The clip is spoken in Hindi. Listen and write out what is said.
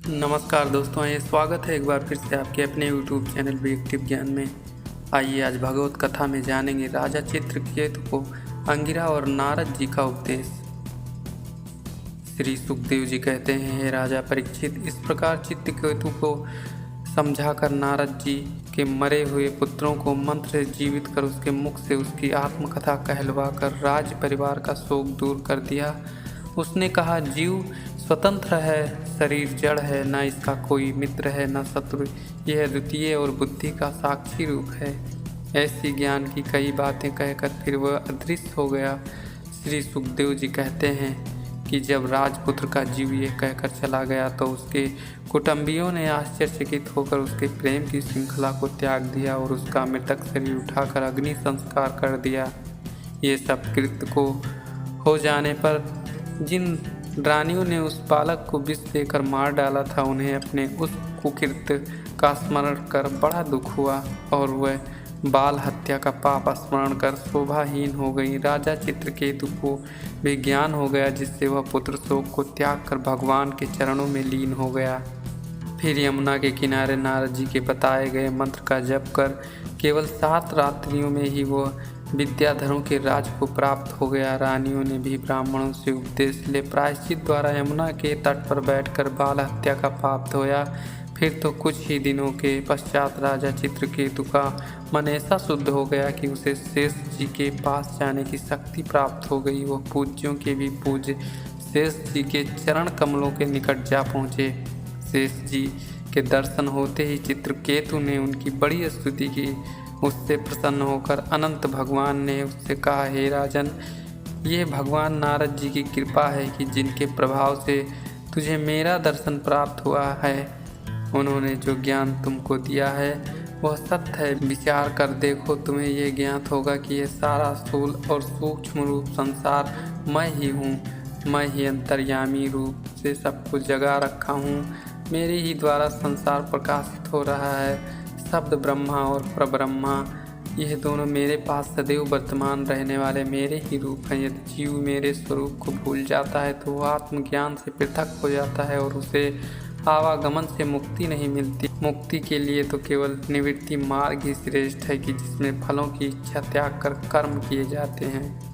नमस्कार दोस्तों, ये स्वागत है एक बार फिर से आपके अपने YouTube चैनल व्यक्तिव ज्ञान में। आइए आज भगवत कथा में जानेंगे राजा चित्रकेतु को अंगिरा और नारद जी का उपदेश। श्री सुखदेव जी कहते हैं, हे राजा परीक्षित, इस प्रकार चित्रकेतु को समझाकर नारद जी के मरे हुए पुत्रों को मंत्र से जीवित कर उसके मुख से उसकी आत्मकथा कहलवा कर राज परिवार का शोक दूर कर दिया। उसने कहा, जीव स्वतंत्र है, शरीर जड़ है, न इसका कोई मित्र है न शत्रु, यह द्वितीय और बुद्धि का साक्षी रूप है। ऐसी ज्ञान की कई बातें कहकर फिर वह अदृश्य हो गया। श्री सुखदेव जी कहते हैं कि जब राजपुत्र का जीव ये कहकर चला गया तो उसके कुटुंबियों ने आश्चर्यचकित होकर उसके प्रेम की श्रृंखला को त्याग दिया और उसका मृतक शरीर उठाकर अग्नि संस्कार कर दिया। ये सब कृत्य को हो जाने पर जिन रानियों ने उस बालक को विष देकर मार डाला था, उन्हें अपने उस कुकृत्य का स्मरण कर बड़ा दुख हुआ और वह बाल हत्या का पाप स्मरण कर शोभाहीन हो गई। राजा चित्रकेतु को भी ज्ञान हो गया, जिससे वह पुत्र शोक को त्याग कर भगवान के चरणों में लीन हो गया। फिर यमुना के किनारे नारद जी के बताए गए मंत्र का जप कर केवल 7 रात्रियों में ही वह विद्याधरों के राज को प्राप्त हो गया। रानियों ने भी ब्राह्मणों से उपदेश ले प्रायश्चित द्वारा यमुना के तट पर बैठकर बाल हत्या का पाप धोया। फिर तो कुछ ही दिनों के पश्चात राजा चित्रकेतु का मन ऐसा शुद्ध हो गया कि उसे शेष जी के पास जाने की शक्ति प्राप्त हो गई। वह पूज्यों के भी पूज्य शेष जी के चरण कमलों के निकट जा पहुँचे। शेष जी के दर्शन होते ही चित्रकेतु ने उनकी बड़ी स्तुति की। उससे प्रसन्न होकर अनंत भगवान ने उससे कहा, हे राजन, ये भगवान नारद जी की कृपा है कि जिनके प्रभाव से तुझे मेरा दर्शन प्राप्त हुआ है। उन्होंने जो ज्ञान तुमको दिया है वह सत्य है। विचार कर देखो, तुम्हें ये ज्ञात होगा कि ये सारा स्थूल और सूक्ष्म रूप संसार मैं ही हूँ। मैं ही अंतर्यामी रूप से सबको जगा रखा हूँ। मेरे ही द्वारा संसार प्रकाशित हो रहा है। शब्द ब्रह्मा और परब्रह्मा, यह दोनों मेरे पास सदैव वर्तमान रहने वाले मेरे ही रूप हैं। यदि जीव मेरे स्वरूप को भूल जाता है तो वह आत्मज्ञान से पृथक हो जाता है और उसे आवागमन से मुक्ति नहीं मिलती। मुक्ति के लिए तो केवल निवृत्ति मार्ग ही श्रेष्ठ है कि जिसमें फलों की इच्छा त्याग कर कर्म किए जाते हैं।